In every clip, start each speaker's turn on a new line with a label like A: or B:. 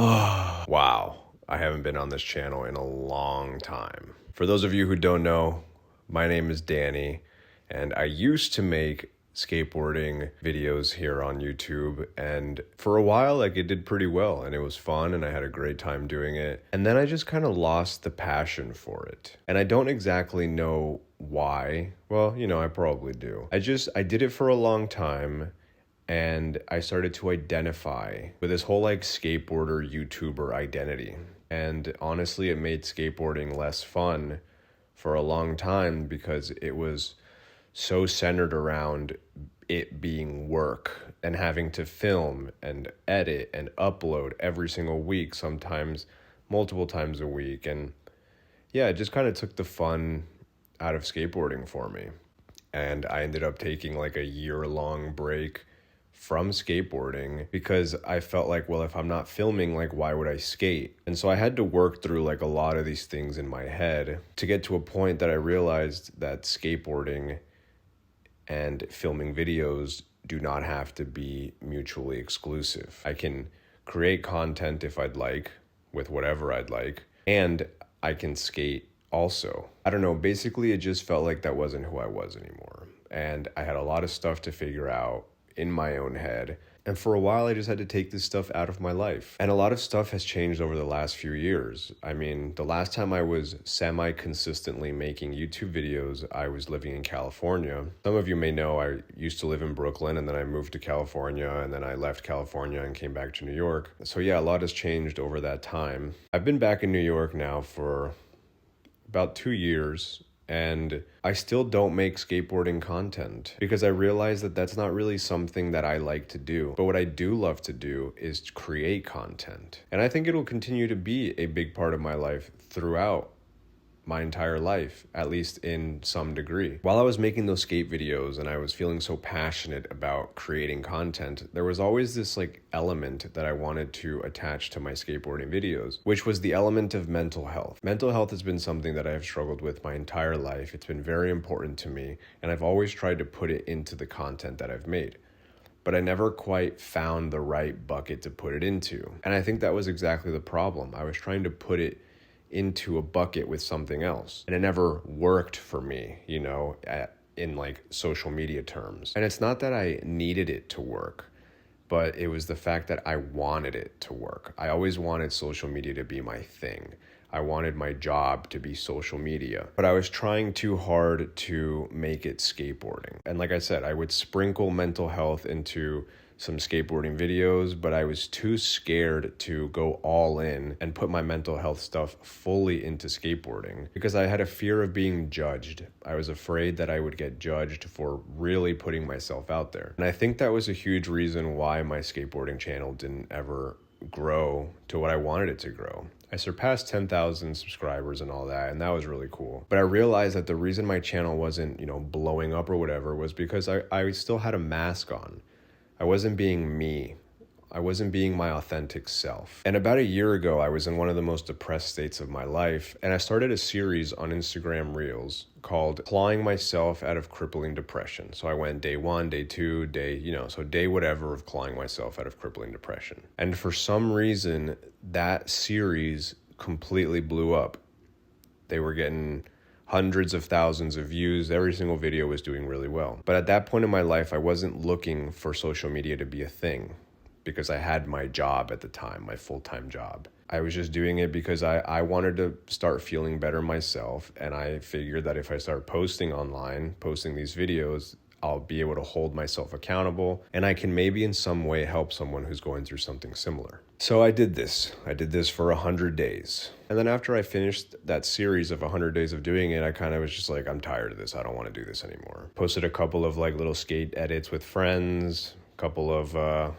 A: Wow, I haven't been on this channel in a long time. For those of you who don't know, my name is Danny, and I used to make skateboarding videos here on YouTube, and for a while like it did pretty well and it was fun and I had a great time doing it. And then I just kind of lost the passion for it. And I don't exactly know why. Well, I probably do. I did it for a long time. And I started to identify with this whole skateboarder YouTuber identity. And honestly, it made skateboarding less fun for a long time because it was so centered around it being work and having to film and edit and upload every single week, sometimes multiple times a week. And yeah, it just kind of took the fun out of skateboarding for me. And I ended up taking a year-long break from skateboarding because I felt like, well, if I'm not filming, why would I skate? And so I had to work through a lot of these things in my head to get to a point that I realized that skateboarding and filming videos do not have to be mutually exclusive. I can create content if I'd like, with whatever I'd like, and I can skate also. I don't know, basically it just felt like that wasn't who I was anymore. And I had a lot of stuff to figure out in my own head. And for a while, I just had to take this stuff out of my life. And a lot of stuff has changed over the last few years. I mean, the last time I was semi-consistently making YouTube videos, I was living in California. Some of you may know I used to live in Brooklyn, and then I moved to California, and then I left California and came back to New York. So yeah, a lot has changed over that time. I've been back in New York now for about 2 years. And I still don't make skateboarding content because I realize that that's not really something that I like to do. But what I do love to do is create content. And I think it'll continue to be a big part of my life throughout my entire life, at least in some degree. While I was making those skate videos and I was feeling so passionate about creating content, there was always this element that I wanted to attach to my skateboarding videos, which was the element of mental health. Mental health has been something that I have struggled with my entire life. It's been very important to me, and I've always tried to put it into the content that I've made. But I never quite found the right bucket to put it into. And I think that was exactly the problem. I was trying to put it into a bucket with something else. And it never worked for me, in social media terms. And it's not that I needed it to work, but it was the fact that I wanted it to work. I always wanted social media to be my thing. I wanted my job to be social media, but I was trying too hard to make it skateboarding. And like I said, I would sprinkle mental health into some skateboarding videos, but I was too scared to go all in and put my mental health stuff fully into skateboarding because I had a fear of being judged. I was afraid that I would get judged for really putting myself out there. And I think that was a huge reason why my skateboarding channel didn't ever grow to what I wanted it to grow. I surpassed 10,000 subscribers and all that, and that was really cool. But I realized that the reason my channel wasn't, blowing up or whatever was because I still had a mask on. I wasn't being me. I wasn't being my authentic self. And about a year ago, I was in one of the most depressed states of my life, and I started a series on Instagram Reels called Clawing Myself Out of Crippling Depression. So I went day 1, day 2, day whatever of clawing myself out of crippling depression. And for some reason, that series completely blew up. They were getting hundreds of thousands of views. Every single video was doing really well. But at that point in my life, I wasn't looking for social media to be a thing because I had my job at the time, my full-time job. I was just doing it because I wanted to start feeling better myself. And I figured that if I start posting online, posting these videos, I'll be able to hold myself accountable and I can maybe in some way help someone who's going through something similar. So I did this. I did this for 100 days. And then after I finished that series of 100 days of doing it, I kind of was just like, I'm tired of this. I don't want to do this anymore. Posted a couple of little skate edits with friends, a couple of,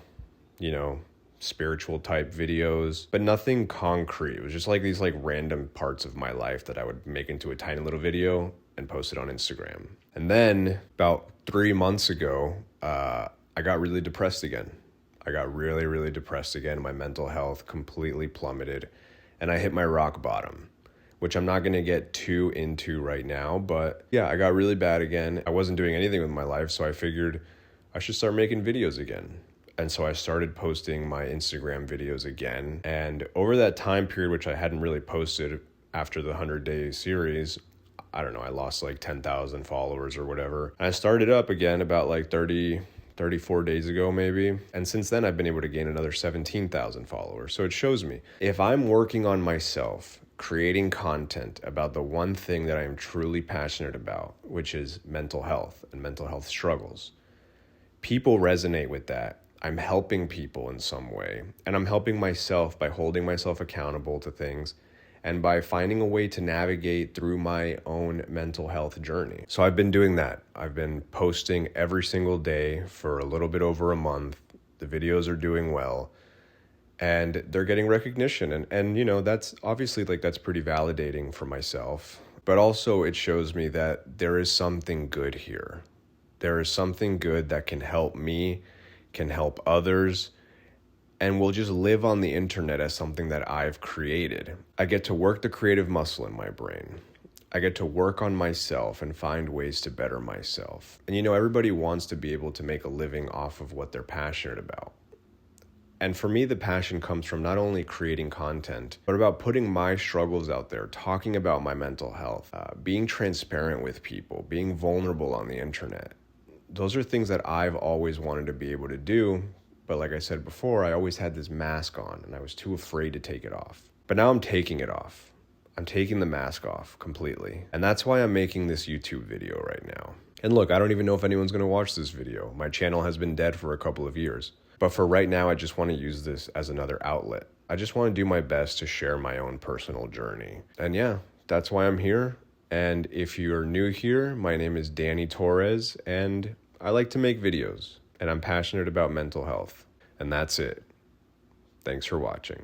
A: spiritual type videos, but nothing concrete. It was just these random parts of my life that I would make into a tiny little video and post it on Instagram. And then about 3 months ago, I got really depressed again. I got really, really depressed again. My mental health completely plummeted and I hit my rock bottom, which I'm not going to get too into right now. But yeah, I got really bad again. I wasn't doing anything with my life, so I figured I should start making videos again. And so I started posting my Instagram videos again. And over that time period, which I hadn't really posted after the 100-day series, I don't know, I lost like 10,000 followers or whatever. And I started up again about like 34 days ago maybe. And since then I've been able to gain another 17,000 followers. So it shows me if I'm working on myself, creating content about the one thing that I am truly passionate about, which is mental health and mental health struggles, people resonate with that. I'm helping people in some way, and I'm helping myself by holding myself accountable to things and by finding a way to navigate through my own mental health journey. So I've been doing that. I've been posting every single day for a little bit over a month. The videos are doing well and they're getting recognition. And you know, that's obviously like, that's pretty validating for myself, but also it shows me that there is something good here. There is something good that can help me, can help others, and will just live on the internet as something that I've created. I get to work the creative muscle in my brain. I get to work on myself and find ways to better myself. And you know, everybody wants to be able to make a living off of what they're passionate about. And for me, the passion comes from not only creating content, but about putting my struggles out there, talking about my mental health, being transparent with people, being vulnerable on the internet. Those are things that I've always wanted to be able to do. But like I said before, I always had this mask on and I was too afraid to take it off. But now I'm taking it off. I'm taking the mask off completely. And that's why I'm making this YouTube video right now. And look, I don't even know if anyone's gonna watch this video. My channel has been dead for a couple of years. But for right now, I just wanna use this as another outlet. I just wanna do my best to share my own personal journey. And yeah, that's why I'm here. And if you're new here, my name is Danny Torres, and I like to make videos. And I'm passionate about mental health. And that's it. Thanks for watching.